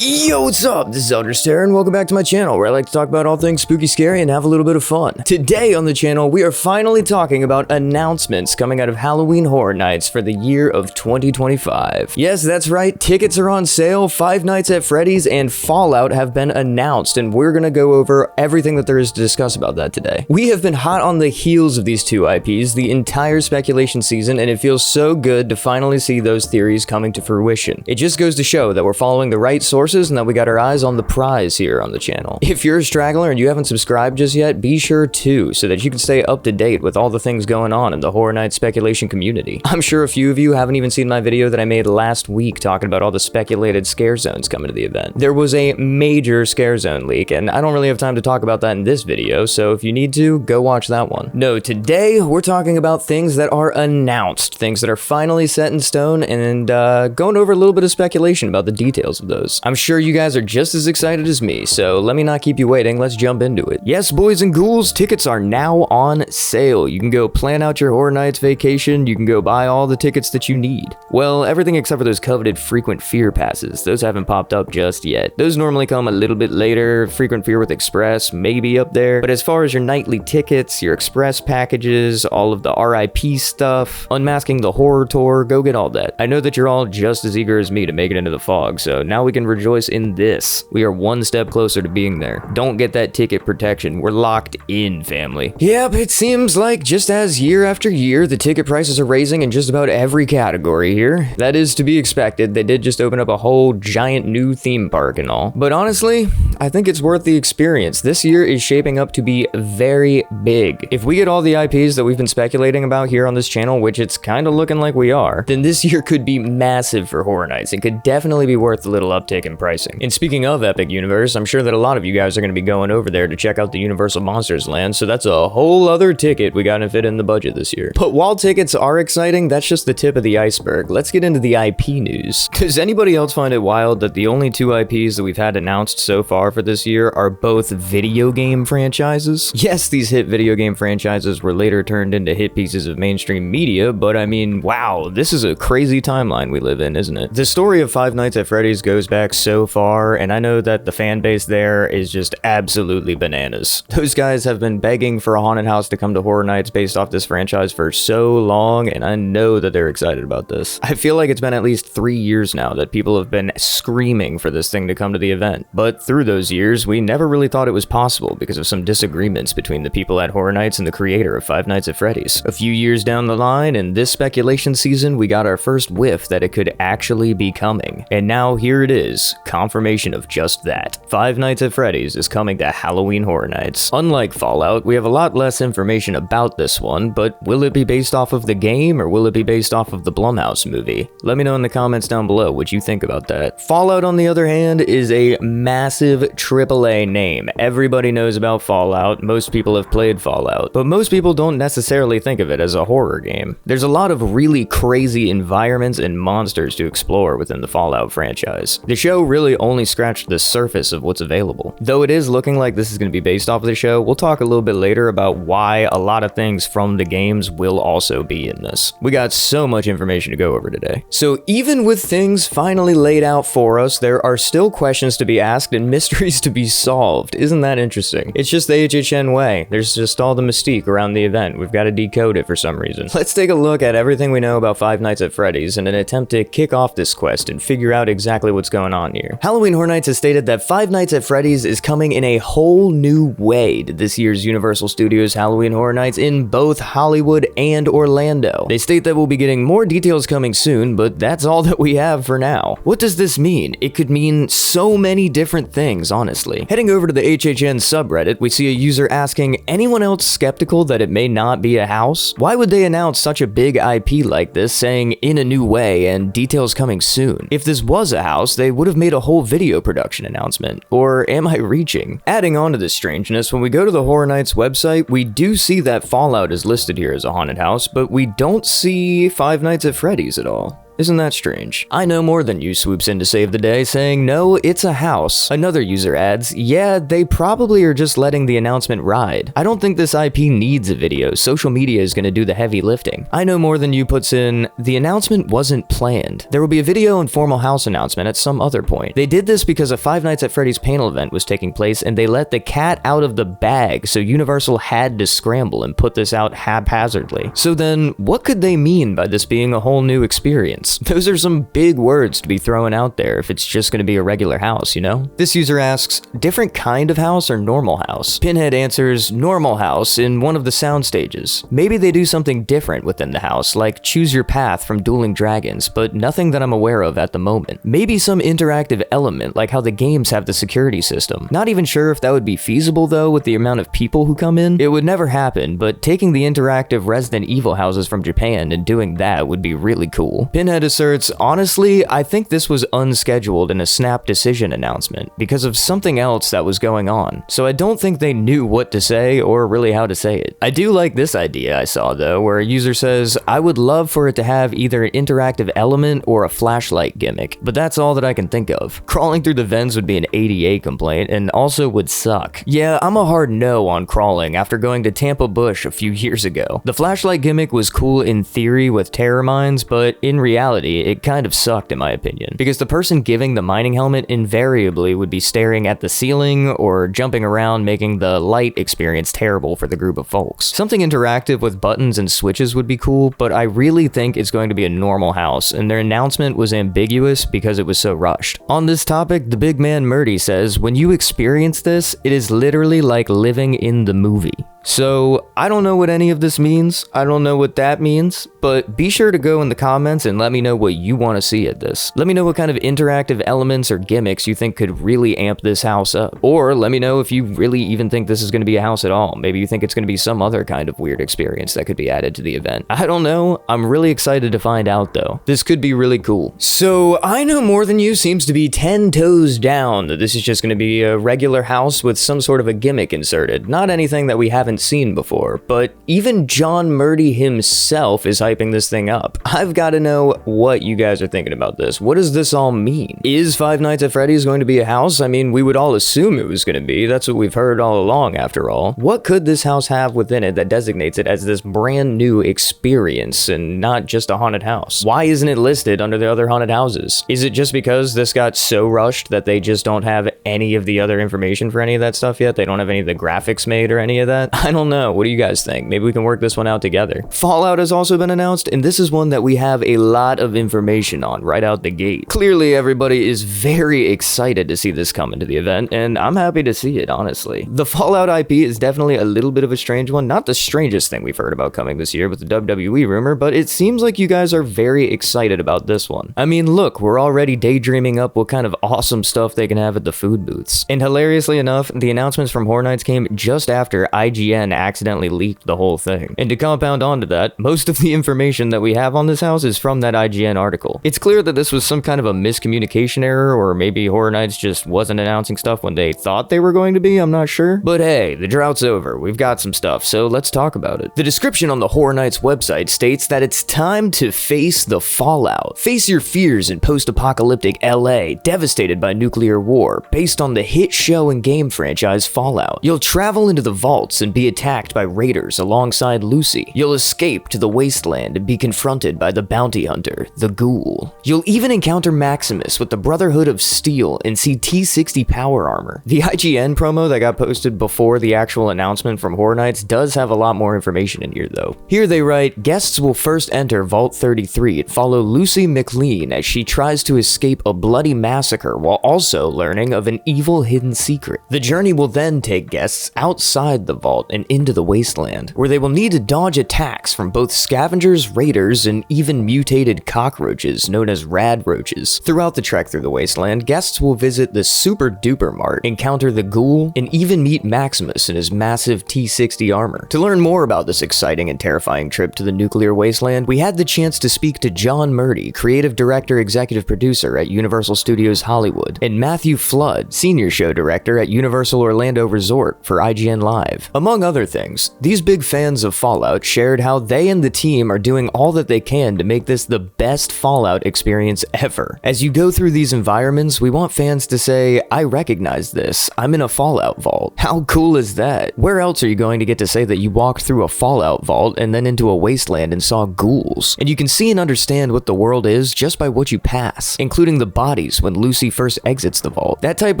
Yo, what's up? This is Elderstare, and welcome back to my channel, where I like to talk about all things spooky, scary, and have a little bit of fun. Today on the channel, we are finally talking about announcements coming out of Halloween Horror Nights for the year of 2025. Yes, that's right, tickets are on sale, Five Nights at Freddy's and Fallout have been announced, and we're gonna go over everything that there is to discuss about that today. We have been hot on the heels of these two IPs the entire speculation season, and it feels so good to finally see those theories coming to fruition. It just goes to show that we're following the right sources and that we got our eyes on the prize here on the channel. If you're a straggler and you haven't subscribed just yet, be sure to, so that you can stay up to date with all the things going on in the Horror Nights speculation community. I'm sure a few of you haven't even seen my video that I made last week talking about all the speculated scare zones coming to the event. There was a major scare zone leak, and I don't really have time to talk about that in this video, so if you need to, go watch that one. No, today we're talking about things that are announced, things that are finally set in stone, and going over a little bit of speculation about the details of those. I'm sure you guys are just as excited as me, so let me not keep you waiting, let's jump into it. Yes, boys and ghouls, tickets are now on sale. You can go plan out your Horror Nights vacation, you can go buy all the tickets that you need. Well, everything except for those coveted Frequent Fear passes. Those haven't popped up just yet. Those normally come a little bit later, Frequent Fear with Express, maybe up there. But as far as your nightly tickets, your Express packages, all of the RIP stuff, Unmasking the Horror Tour, go get all that. I know that you're all just as eager as me to make it into the fog, so now we can rejoice in this. We are one step closer to being there. Don't get that ticket protection. We're locked in, family. Yep, it seems like just as year after year, the ticket prices are raising in just about every category here. That is to be expected. They did just open up a whole giant new theme park and all. But honestly, I think it's worth the experience. This year is shaping up to be very big. If we get all the IPs that we've been speculating about here on this channel, which it's kind of looking like we are, then this year could be massive for Horror Nights. It could definitely be worth a little uptick in pricing. And speaking of Epic Universe, I'm sure that a lot of you guys are going to be going over there to check out the Universal Monsters Land, so that's a whole other ticket we gotta fit in the budget this year. But while tickets are exciting, that's just the tip of the iceberg. Let's get into the IP news. Does anybody else find it wild that the only two IPs that we've had announced so far for this year are both video game franchises? Yes, these hit video game franchises were later turned into hit pieces of mainstream media, but I mean, wow, this is a crazy timeline we live in, isn't it? The story of Five Nights at Freddy's goes back so far, and I know that the fan base there is just absolutely bananas. Those guys have been begging for a haunted house to come to Horror Nights based off this franchise for so long, and I know that they're excited about this. I feel like it's been at least 3 years now that people have been screaming for this thing to come to the event, but through those years, we never really thought it was possible because of some disagreements between the people at Horror Nights and the creator of Five Nights at Freddy's. A few years down the line, in this speculation season, we got our first whiff that it could actually be coming, and now here it is, confirmation of just that. Five Nights at Freddy's is coming to Halloween Horror Nights. Unlike Fallout, we have a lot less information about this one, but will it be based off of the game or will it be based off of the Blumhouse movie? Let me know in the comments down below what you think about that. Fallout, on the other hand, is a massive AAA name. Everybody knows about Fallout, most people have played Fallout, but most people don't necessarily think of it as a horror game. There's a lot of really crazy environments and monsters to explore within the Fallout franchise. The show really only scratched the surface of what's available. Though it is looking like this is going to be based off of the show, we'll talk a little bit later about why a lot of things from the games will also be in this. We got so much information to go over today. So even with things finally laid out for us, there are still questions to be asked and mysteries to be solved. Isn't that interesting? It's just the HHN way. There's just all the mystique around the event. We've got to decode it for some reason. Let's take a look at everything we know about Five Nights at Freddy's in an attempt to kick off this quest and figure out exactly what's going on here. Halloween Horror Nights has stated that Five Nights at Freddy's is coming in a whole new way to this year's Universal Studios Halloween Horror Nights in both Hollywood and Orlando. They state that we'll be getting more details coming soon, but that's all that we have for now. What does this mean? It could mean so many different things, honestly. Heading over to the HHN subreddit, we see a user asking, anyone else skeptical that it may not be a house? Why would they announce such a big IP like this, saying in a new way and details coming soon? If this was a house, they would have made a whole video production announcement. Or am I reaching? Adding on to this strangeness, when we go to the Horror Nights website, we do see that Fallout is listed here as a haunted house, but we don't see Five Nights at Freddy's at all. Isn't that strange? I Know More Than You swoops in to save the day, saying, no, it's a house. Another user adds, yeah, they probably are just letting the announcement ride. I don't think this IP needs a video. Social media is going to do the heavy lifting. I Know More Than You puts in, the announcement wasn't planned. There will be a video and formal house announcement at some other point. They did this because a Five Nights at Freddy's panel event was taking place and they let the cat out of the bag, so Universal had to scramble and put this out haphazardly. So then, what could they mean by this being a whole new experience? Those are some big words to be thrown out there if it's just going to be a regular house, you know? This user asks, different kind of house or normal house? Pinhead answers, normal house in one of the sound stages. Maybe they do something different within the house, like choose your path from Dueling Dragons, but nothing that I'm aware of at the moment. Maybe some interactive element like how the games have the security system. Not even sure if that would be feasible though with the amount of people who come in. It would never happen, but taking the interactive Resident Evil houses from Japan and doing that would be really cool. Pinhead asserts, honestly, I think this was unscheduled in a snap decision announcement because of something else that was going on, so I don't think they knew what to say or really how to say it. I do like this idea I saw though, where a user says, I would love for it to have either an interactive element or a flashlight gimmick, but that's all that I can think of. Crawling through the vents would be an ADA complaint and also would suck. Yeah, I'm a hard no on crawling after going to Tampa Bush a few years ago. The flashlight gimmick was cool in theory with terror mines, but in reality, it kind of sucked in my opinion, because the person giving the mining helmet invariably would be staring at the ceiling or jumping around, making the light experience terrible for the group of folks. Something interactive with buttons and switches would be cool, but I really think it's going to be a normal house, and their announcement was ambiguous because it was so rushed. On this topic, the big man Murdy says, when you experience this, it is literally like living in the movie. So, I don't know what any of this means, I don't know what that means, but be sure to go in the comments and let me know what you want to see at this. Let me know what kind of interactive elements or gimmicks you think could really amp this house up. Or let me know if you really even think this is going to be a house at all. Maybe you think it's going to be some other kind of weird experience that could be added to the event. I don't know, I'm really excited to find out though. This could be really cool. So, I Know More Than You seems to be 10 toes down that this is just going to be a regular house with some sort of a gimmick inserted. Not anything that we haven't seen before, but even John Murdy himself is hyping this thing up. I've got to know what you guys are thinking about this. What does this all mean? Is Five Nights at Freddy's going to be a house? I mean, we would all assume it was going to be. That's what we've heard all along, after all. What could this house have within it that designates it as this brand new experience and not just a haunted house? Why isn't it listed under the other haunted houses? Is it just because this got so rushed that they just don't have any of the other information for any of that stuff yet? They don't have any of the graphics made or any of that? I don't know. What do you guys think? Maybe we can work this one out together. Fallout has also been announced, and this is one that we have a lot of information on right out the gate. Clearly, everybody is very excited to see this come into the event, and I'm happy to see it, honestly. The Fallout IP is definitely a little bit of a strange one. Not the strangest thing we've heard about coming this year with the WWE rumor, but it seems like you guys are very excited about this one. I mean, look, we're already daydreaming up what kind of awesome stuff they can have at the food booths. And hilariously enough, the announcements from Horror Nights came just after IGN accidentally leaked the whole thing. And to compound onto that, most of the information that we have on this house is from that IGN article. It's clear that this was some kind of a miscommunication error, or maybe Horror Nights just wasn't announcing stuff when they thought they were going to be, I'm not sure. But hey, the drought's over, we've got some stuff, so let's talk about it. The description on the Horror Nights website states that it's time to face the fallout. Face your fears in post-apocalyptic LA, devastated by nuclear war, based on the hit show and game franchise Fallout. You'll travel into the vaults and be attacked by raiders alongside Lucy. You'll escape to the wasteland and be confronted by the bounty hunter, the Ghoul. You'll even encounter Maximus with the Brotherhood of Steel and see T-60 power armor. The IGN promo that got posted before the actual announcement from Horror Nights does have a lot more information in here though. Here they write, guests will first enter Vault 33 and follow Lucy McLean as she tries to escape a bloody massacre while also learning of an evil hidden secret. The journey will then take guests outside the vault and into the wasteland, where they will need to dodge attacks from both scavengers, raiders, and even mutated cockroaches known as rad roaches. Throughout the trek through the wasteland, guests will visit the Super Duper Mart, encounter the Ghoul, and even meet Maximus in his massive T-60 armor. To learn more about this exciting and terrifying trip to the nuclear wasteland, we had the chance to speak to John Murdy, creative director, executive producer at Universal Studios Hollywood, and Matthew Flood, senior show director at Universal Orlando Resort for IGN Live. Among Among other things, these big fans of Fallout shared how they and the team are doing all that they can to make this the best Fallout experience ever. As you go through these environments, we want fans to say, I recognize this, I'm in a Fallout vault. How cool is that? Where else are you going to get to say that you walked through a Fallout vault and then into a wasteland and saw ghouls? And you can see and understand what the world is just by what you pass, including the bodies when Lucy first exits the vault. That type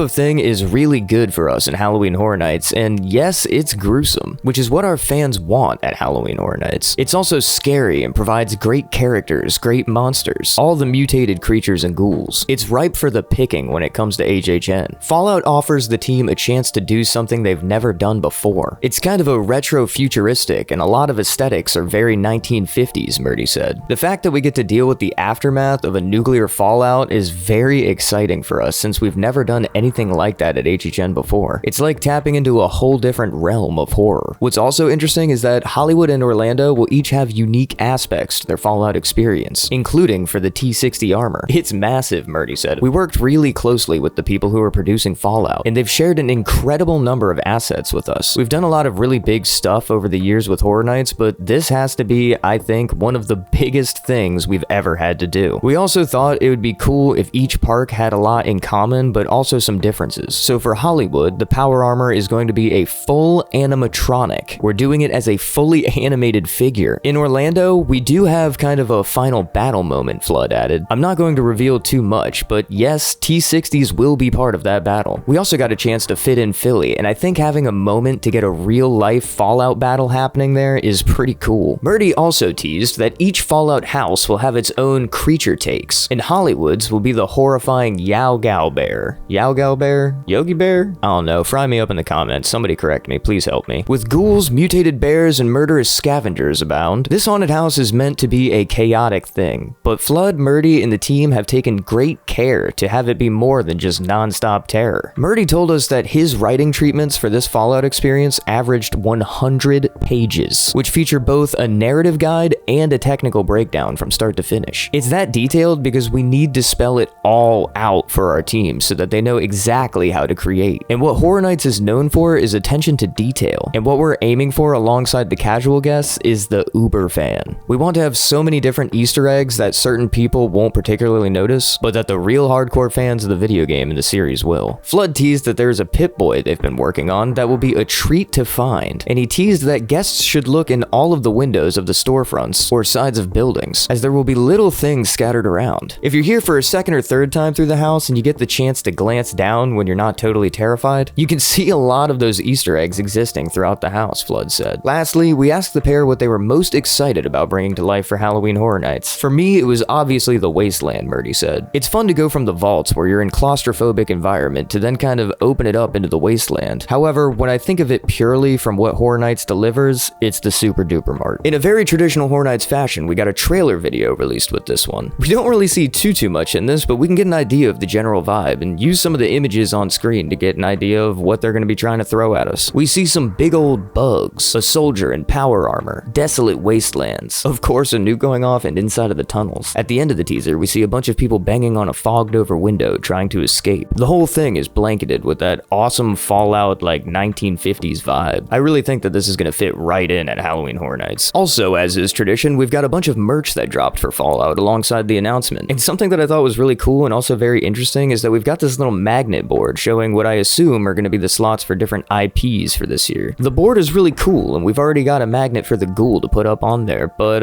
of thing is really good for us in Halloween Horror Nights, and yes, it's gruesome, which is what our fans want at Halloween Horror Nights. It's also scary and provides great characters, great monsters, all the mutated creatures and ghouls. It's ripe for the picking when it comes to HHN. Fallout offers the team a chance to do something they've never done before. It's kind of a retro-futuristic, and a lot of aesthetics are very 1950s, Murdy said. The fact that we get to deal with the aftermath of a nuclear fallout is very exciting for us since we've never done anything like that at HHN before. It's like tapping into a whole different realm of horror. What's also interesting is that Hollywood and Orlando will each have unique aspects to their Fallout experience, including for the T-60 armor. It's massive, Murdy said. We worked really closely with the people who are producing Fallout, and they've shared an incredible number of assets with us. We've done a lot of really big stuff over the years with Horror Nights, but this has to be, I think, one of the biggest things we've ever had to do. We also thought it would be cool if each park had a lot in common, but also some differences. So for Hollywood, the power armor is going to be a full animatronic. We're doing it as a fully animated figure. In Orlando, we do have kind of a final battle moment, Flood added. I'm not going to reveal too much, but yes, T-60s will be part of that battle. We also got a chance to fit in Philly, and I think having a moment to get a real-life Fallout battle happening there is pretty cool. Murdy also teased that each Fallout house will have its own creature takes, and Hollywood's will be the horrifying Yao Gao Bear. Yao Gao Bear? Yogi Bear? I don't know, fry me up in the comments, somebody correct me, please help me. With ghouls, mutated bears, and murderous scavengers abound, this haunted house is meant to be a chaotic thing, but Flood, Murdy, and the team have taken great care to have it be more than just non-stop terror. Murdy told us that his writing treatments for this Fallout experience averaged 100 pages, which feature both a narrative guide and a technical breakdown from start to finish. It's that detailed because we need to spell it all out for our team so that they know exactly how to create. And what Horror Nights is known for is attention to detail, and what we're aiming for alongside the casual guests is the uber fan. We want to have so many different Easter eggs that certain people won't particularly notice, but that the real hardcore fans of the video game and the series will. Flood teased that there's a Pip-Boy they've been working on that will be a treat to find, and he teased that guests should look in all of the windows of the storefronts or sides of buildings, as there will be little things scattered around. If you're here for a second or third time through the house and you get the chance to glance down when you're not totally terrified, you can see a lot of those Easter eggs existing throughout the house, Flood said. Lastly, we asked the pair what they were most excited about bringing to life for Halloween Horror Nights. For me, it was obviously the wasteland, Murdy said. It's fun to go from the vaults where you're in claustrophobic environment to then kind of open it up into the wasteland. However, when I think of it purely from what Horror Nights delivers, it's the super duper mart. In a very traditional Horror Nights fashion, we got a trailer video released with this one. We don't really see too much in this, but we can get an idea of the general vibe and use some of the images on screen to get an idea of what they're going to be trying to throw at us. We see some big old bugs, a soldier in power armor, desolate wastelands, of course a nuke going off, and inside of the tunnels. At the end of the teaser, we see a bunch of people banging on a fogged over window trying to escape. The whole thing is blanketed with that awesome Fallout like 1950s vibe. I really think that this is going to fit right in at Halloween Horror Nights. Also, as is tradition, we've got a bunch of merch that dropped for Fallout alongside the announcement. And something that I thought was really cool and also very interesting is that we've got this little magnet board showing what I assume are going to be the slots for different IPs for this year. The board is really cool, and we've already got a magnet for the ghoul to put up on there, but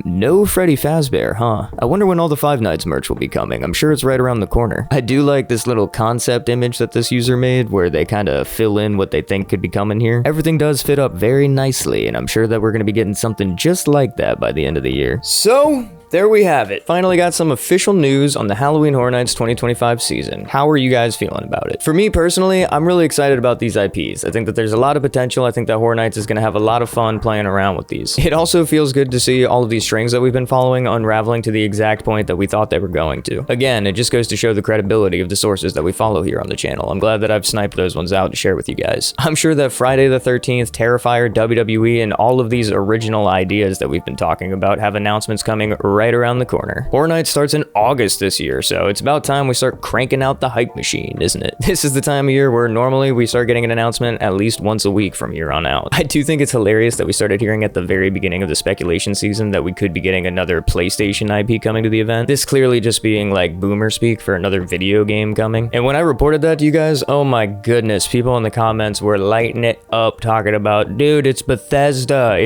no Freddy Fazbear, huh? I wonder when all the Five Nights merch will be coming. I'm sure it's right around the corner. I do like this little concept image that this user made where they kind of fill in what they think could be coming here. Everything does fit up very nicely, and I'm sure that we're going to be getting something just like that by the end of the year. So there we have it. Finally got some official news on the Halloween Horror Nights 2025 season. How are you guys feeling about it? For me personally, I'm really excited about these IPs. I think that there's a lot of potential. I think that Horror Nights is going to have a lot of fun playing around with these. It also feels good to see all of these strings that we've been following unraveling to the exact point that we thought they were going to. Again, it just goes to show the credibility of the sources that we follow here on the channel. I'm glad that I've sniped those ones out to share with you guys. I'm sure that Friday the 13th, Terrifier, WWE, and all of these original ideas that we've been talking about have announcements coming right around the corner. Horror Nights starts in August this year, so it's about time we start cranking out the hype machine, isn't it? This is the time of year where normally we start getting an announcement at least once a week from here on out. I do think it's hilarious that we started hearing at the very beginning of the speculation season that we could be getting another PlayStation IP coming to the event. This clearly just being like boomer speak for another video game coming. And when I reported that to you guys, oh my goodness, people in the comments were lighting it up talking about, dude, it's Bethesda,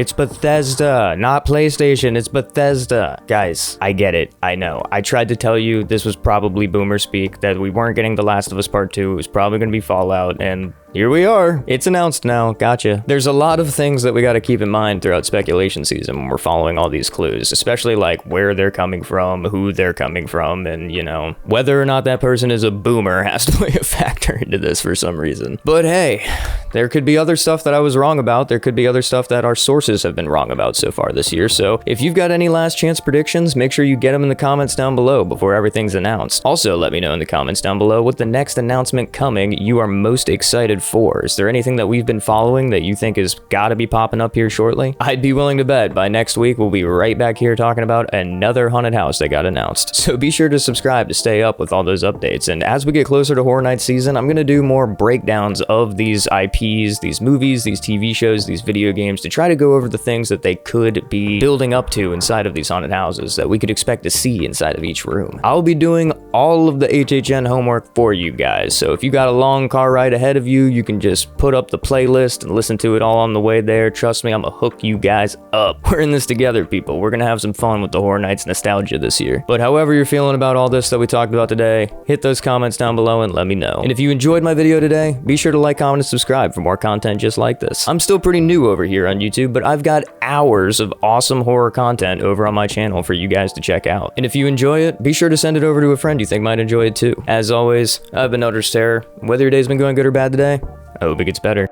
not PlayStation, it's Bethesda. Guys, I get it, I know. I tried to tell you this was probably boomer speak, that we weren't getting The Last of Us Part 2, it was probably gonna be Fallout, and here we are. It's announced now. Gotcha. There's a lot of things that we got to keep in mind throughout speculation season when we're following all these clues, especially like where they're coming from, who they're coming from, and, you know, whether or not that person is a boomer has to play a factor into this for some reason. But hey, there could be other stuff that I was wrong about. There could be other stuff that our sources have been wrong about so far this year. So if you've got any last chance predictions, make sure you get them in the comments down below before everything's announced. Also, let me know in the comments down below what the next announcement coming you are most excited for. Is there anything that we've been following that you think has got to be popping up here shortly? I'd be willing to bet by next week we'll be right back here talking about another haunted house that got announced. So be sure to subscribe to stay up with all those updates. And as we get closer to Horror Nights season, I'm going to do more breakdowns of these IPs, these movies, these TV shows, these video games to try to go over the things that they could be building up to inside of these haunted houses that we could expect to see inside of each room. I'll be doing all of the HHN homework for you guys. So if you got a long car ride ahead of you, you can just put up the playlist and listen to it all on the way there. Trust me, I'm gonna hook you guys up. We're in this together, people. We're gonna have some fun with the Horror Nights nostalgia this year. But however you're feeling about all this that we talked about today, hit those comments down below and let me know. And if you enjoyed my video today, be sure to like, comment, and subscribe for more content just like this. I'm still pretty new over here on YouTube, but I've got hours of awesome horror content over on my channel for you guys to check out. And if you enjoy it, be sure to send it over to a friend you think might enjoy it too. As always, I've been Elder Terror. Whether your day's been going good or bad today, I hope it gets better.